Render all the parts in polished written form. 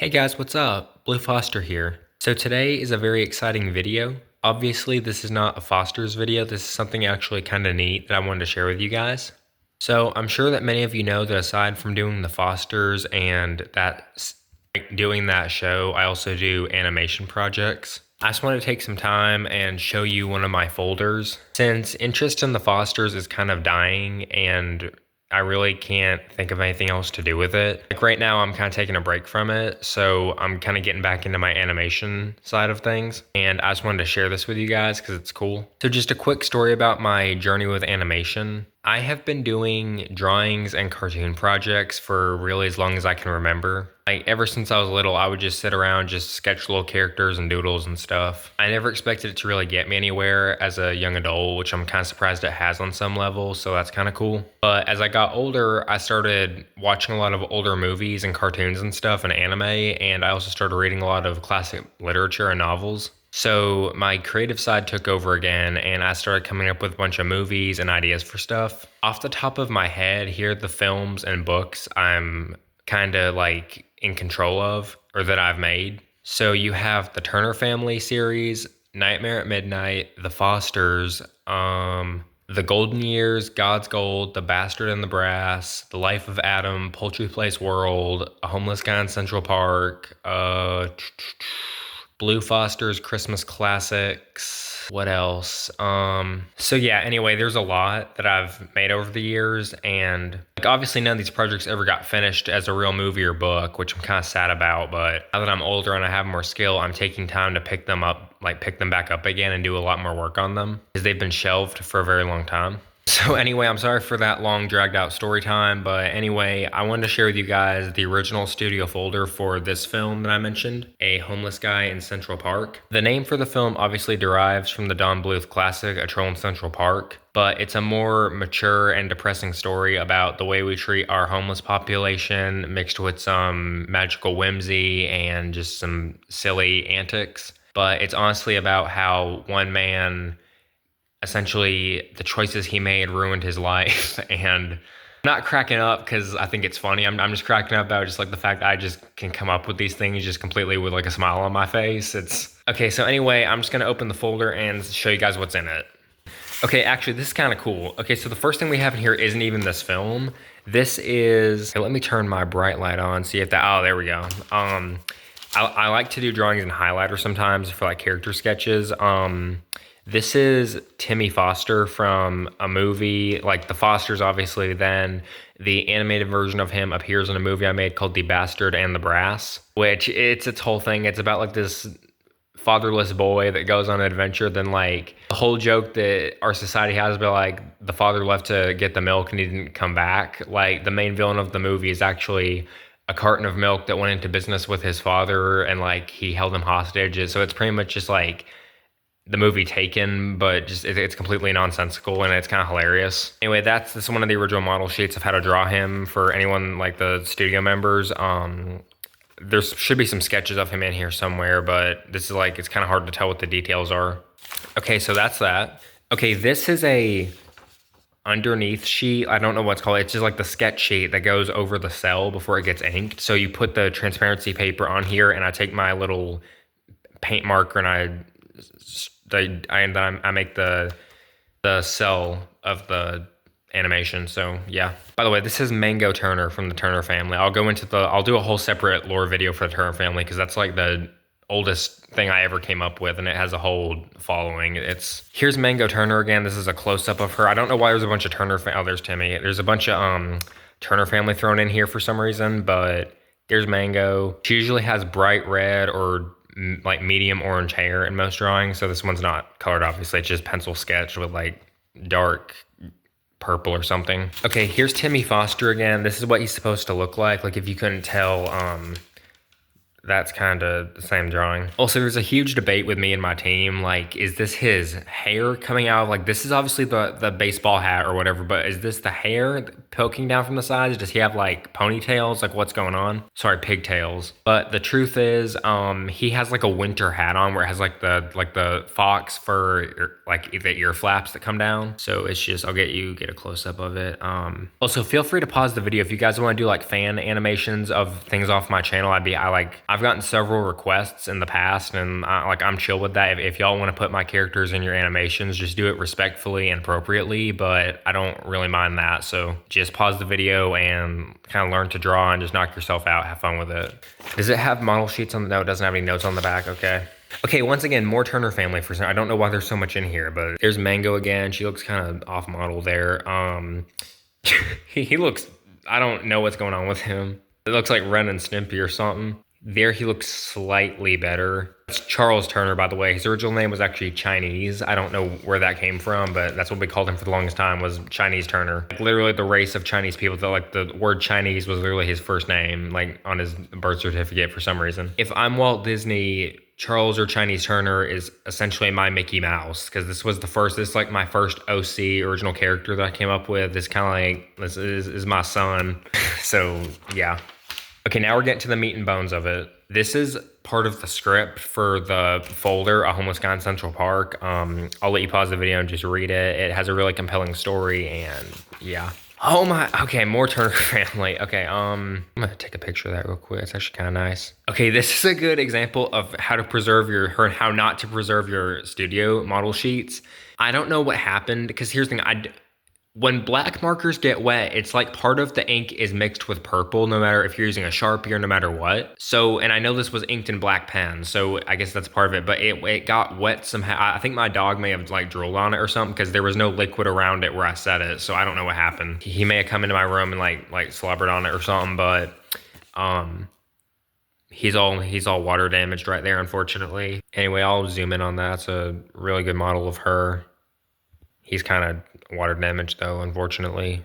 Hey guys, what's up? Blue Foster here. So today is a very exciting video. Obviously, this is not a Foster's video. This is something actually kind of neat that I wanted to share with you guys. So I'm sure that many of you know that aside from doing the Fosters and doing that show, I also do animation projects. I just want to take some time and show you one of my folders. Since interest in the Fosters is kind of dying and I really can't think of anything else to do with it. Like right now, I'm kind of taking a break from it. So I'm kind of getting back into my animation side of things. And I just wanted to share this with you guys because it's cool. So just a quick story about my journey with animation. I have been doing drawings and cartoon projects for really as long as I can remember. Like ever since I was little, I would just sit around, just sketch little characters and doodles and stuff. I never expected it to really get me anywhere as a young adult, which I'm kind of surprised it has on some level, so that's kind of cool. But as I got older, I started watching a lot of older movies and cartoons and stuff and anime, and I also started reading a lot of classic literature and novels. So my creative side took over again, and I started coming up with a bunch of movies and ideas for stuff. Off the top of my head, here are the films and books I'm kind of like in control of or that I've made. So you have the Turner Family series, Nightmare at Midnight, The Fosters, The Golden Years, God's Gold, The Bastard and the Brass, The Life of Adam, Poultry Place World, A Homeless Guy in Central Park, Blue Foster's Christmas Classics. What else? So yeah, anyway, there's a lot that I've made over the years, and like obviously none of these projects ever got finished as a real movie or book, which I'm kind of sad about, but now that I'm older and I have more skill, I'm taking time to pick them up, like pick them back up again and do a lot more work on them because they've been shelved for a very long time. So anyway, I'm sorry for that long dragged out story time, but anyway, I wanted to share with you guys the original studio folder for this film that I mentioned, A Homeless Guy in Central Park. The name for the film obviously derives from the Don Bluth classic, A Troll in Central Park, but it's a more mature and depressing story about the way we treat our homeless population mixed with some magical whimsy and just some silly antics. But it's honestly about how one man essentially the choices he made ruined his life. And I'm not cracking up because I think it's funny. I'm just cracking up about just like the fact that I just can come up with these things just completely with like a smile on my face. It's okay. So anyway, I'm just going to open the folder and show you guys what's in it. Okay, actually, this is kind of cool. Okay, so the first thing we have in here isn't even this film. This is, hey, let me turn my bright light on, see if that, oh, there we go. I like to do drawings in highlighter sometimes for like character sketches. This is Timmy Foster from a movie, like The Fosters, obviously. Then the animated version of him appears in a movie I made called The Bastard and the Brass, which it's its whole thing. It's about like this fatherless boy that goes on an adventure. Then like the whole joke that our society has about like the father left to get the milk and he didn't come back. Like the main villain of the movie is actually a carton of milk that went into business with his father and like he held him hostage. So it's pretty much just like the movie Taken, but just it's completely nonsensical and it's kind of hilarious. Anyway, this is one of the original model sheets of how to draw him for anyone like the studio members. There should be some sketches of him in here somewhere, but this is like, it's kind of hard to tell what the details are. Okay, so that's that. Okay, this is a underneath sheet. I don't know what's called. It's just like the sketch sheet that goes over the cell before it gets inked. So you put the transparency paper on here and I take my little paint marker and I make the cell of the animation. So yeah. By the way, this is Mango Turner from the Turner family. I'll do a whole separate lore video for the Turner family because that's like the oldest thing I ever came up with and it has a whole following. Here's Mango Turner again. This is a close-up of her. I don't know why there's a bunch of oh, there's Timmy. There's a bunch of Turner family thrown in here for some reason, but there's Mango. She usually has bright red or like medium orange hair in most drawings. So this one's not colored, obviously. It's just pencil sketch with like dark purple or something. Okay, here's Timmy Foster again. This is what he's supposed to look like. Like if you couldn't tell, that's kind of the same drawing. Also, there's a huge debate with me and my team. Like, is this his hair coming out? Like, this is obviously the baseball hat or whatever, but is this the hair poking down from the sides? Does he have like ponytails? Like, what's going on? Sorry, pigtails. But the truth is, he has like a winter hat on where it has like the fox fur, like the ear flaps that come down. So it's just, I'll get a close up of it. Also, feel free to pause the video if you guys want to do like fan animations of things off my channel. I've gotten several requests in the past, and I'm chill with that. If y'all want to put my characters in your animations, just do it respectfully and appropriately, but I don't really mind that. So just pause the video and kind of learn to draw and just knock yourself out. Have fun with it. Does it have model sheets on the, no, it doesn't have any notes on the back. Okay. Okay, once again, more Turner family for some. I don't know why there's so much in here, but there's Mango again. She looks kind of off model there. He looks, I don't know what's going on with him. It looks like Ren and Stimpy or something. There he looks slightly better. It's Charles Turner, by the way. His original name was actually Chinese. I don't know where that came from, but that's what we called him for the longest time, was Chinese Turner. Like, literally the race of Chinese people, like the word Chinese was literally his first name, like on his birth certificate for some reason. If I'm Walt Disney, Charles or Chinese Turner is essentially my Mickey Mouse, because this is like my first OC original character that I came up with. This kind of like, this is my son. So yeah. Okay, now we're getting to the meat and bones of it. This is part of the script for the folder, A Homeless Guy in Central Park. I'll let you pause the video and just read it. It has a really compelling story, and yeah. Oh my, okay, more Turner family. Okay, I'm gonna take a picture of that real quick. It's actually kind of nice. Okay, this is a good example of how to preserve how not to preserve your studio model sheets. I don't know what happened, because here's the thing, when black markers get wet, it's like part of the ink is mixed with purple, no matter if you're using a Sharpie or no matter what. So, and I know this was inked in black pen, so I guess that's part of it, but it got wet somehow. I think my dog may have like drooled on it or something, because there was no liquid around it where I set it, so I don't know what happened. He may have come into my room and like slobbered on it or something, but he's all water damaged right there, unfortunately. Anyway, I'll zoom in on that. It's a really good model of her. He's kind of water damaged though, unfortunately.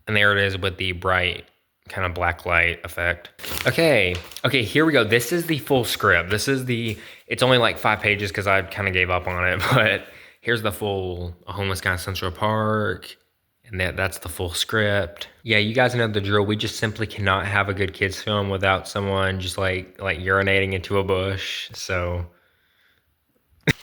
And there it is with the bright kind of black light effect. Okay, here we go. This is the full script. It's only like 5 pages because I kind of gave up on it, but here's the full A Homeless Guy in Central Park. And that's the full script. Yeah, you guys know the drill. We just simply cannot have a good kids film without someone just like urinating into a bush. So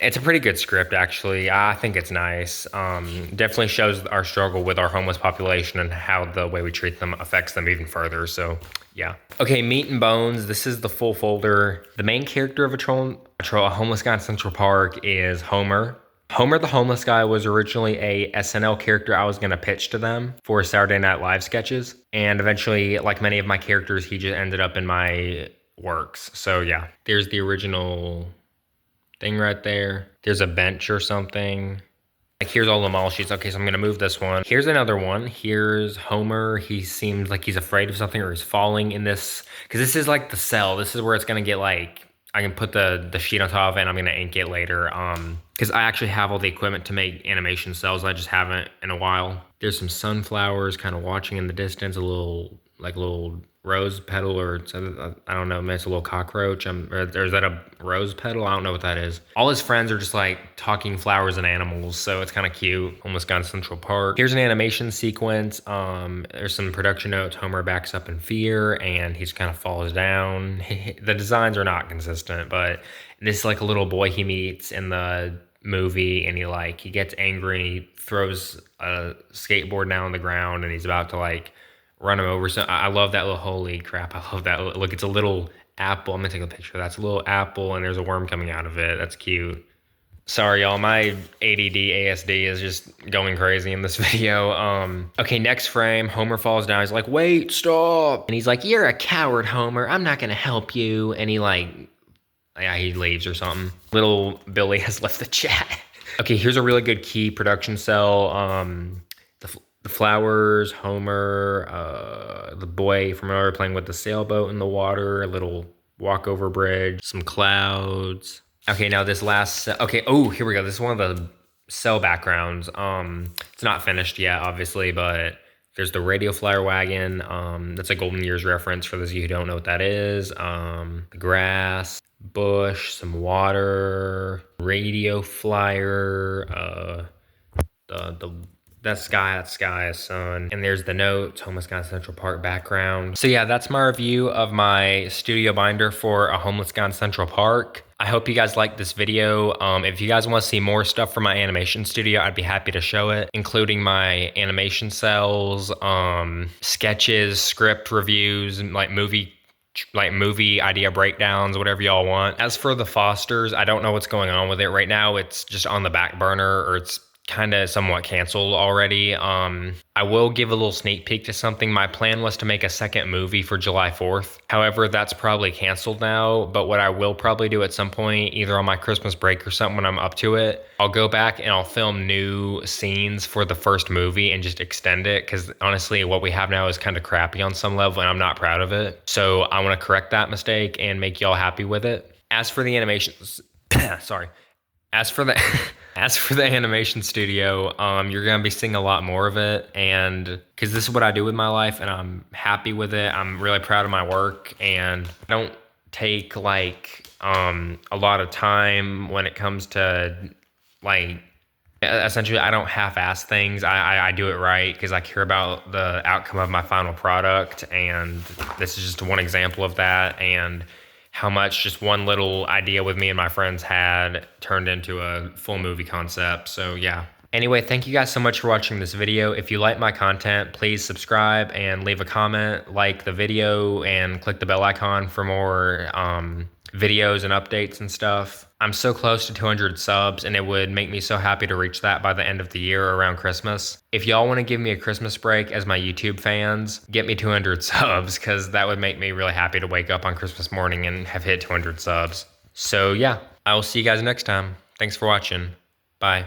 it's a pretty good script, actually. I think it's nice. Definitely shows our struggle with our homeless population and how the way we treat them affects them even further. So yeah. Okay, meat and bones. This is the full folder. The main character of A Homeless Guy in Central Park is Homer. Homer the Homeless Guy was originally a SNL character I was going to pitch to them for Saturday Night Live sketches. And eventually, like many of my characters, he just ended up in my works. So yeah, there's the original thing right there. There's a bench or something. Like, here's all the model sheets. Okay, so I'm gonna move this one. Here's another one. Here's Homer. He seems like he's afraid of something, or he's falling in this, because this is like the cell. This is where it's gonna get like, I can put the sheet on top of it and I'm gonna ink it later. Because I actually have all the equipment to make animation cells. I just haven't in a while. There's some sunflowers kind of watching in the distance, a little rose petal, or I don't know, maybe it's a little cockroach. Or is that a rose petal? I don't know what that is. All his friends are just like talking flowers and animals, so it's kind of cute. Almost got Central Park. Here's an animation sequence. There's some production notes. Homer backs up in fear and he just kind of falls down. The designs are not consistent, but this is like a little boy he meets in the movie, and he gets angry and he throws a skateboard down on the ground and he's about to like run him over. So I love that little, holy crap, I love that. Look, it's a little apple. I'm gonna take a picture of that. It's a little apple and there's a worm coming out of it. That's cute. Sorry, y'all, my ADD ASD is just going crazy in this video. Okay, next frame, Homer falls down. He's like, wait, stop. And he's like, you're a coward, Homer. I'm not gonna help you. And he leaves or something. Little Billy has left the chat. Okay, here's a really good key production cell. The flowers, Homer, the boy from earlier playing with the sailboat in the water, a little walkover bridge, some clouds. Okay, now this last, oh, here we go. This is one of the cell backgrounds. It's not finished yet, obviously, but there's the radio flyer wagon. That's a Golden Years reference for those of you who don't know what that is. The grass, bush, some water, radio flyer, that sky is sun. And there's the notes, Homeless Guy in Central Park background. So yeah, that's my review of my studio binder for A Homeless Guy in Central Park. I hope you guys liked this video. If you guys want to see more stuff from my animation studio, I'd be happy to show it, including my animation cells, sketches, script reviews, and like movie like movie idea breakdowns, whatever y'all want. As for the Fosters, I don't know what's going on with it right now. It's just on the back burner, or it's kind of somewhat canceled already. I will give a little sneak peek to something. My plan was to make a second movie for July 4th. However, that's probably canceled now. But what I will probably do at some point, either on my Christmas break or something when I'm up to it, I'll go back and I'll film new scenes for the first movie and just extend it. Because honestly, what we have now is kind of crappy on some level and I'm not proud of it. So I want to correct that mistake and make y'all happy with it. As for the animations, sorry. As for the as for the animation studio, you're gonna be seeing a lot more of it, and because this is what I do with my life, and I'm happy with it. I'm really proud of my work, and I don't take like a lot of time when it comes to like essentially I don't half-ass things. I do it right because I care about the outcome of my final product, and this is just one example of that. And how much just one little idea with me and my friends had turned into a full movie concept. So yeah. Anyway, thank you guys so much for watching this video. If you like my content, please subscribe and leave a comment, like the video, and click the bell icon for more videos and updates and stuff. I'm so close to 200 subs, and it would make me so happy to reach that by the end of the year around Christmas. If y'all want to give me a Christmas break as my YouTube fans, get me 200 subs, because that would make me really happy to wake up on Christmas morning and have hit 200 subs. So yeah, I will see you guys next time. Thanks for watching. Bye.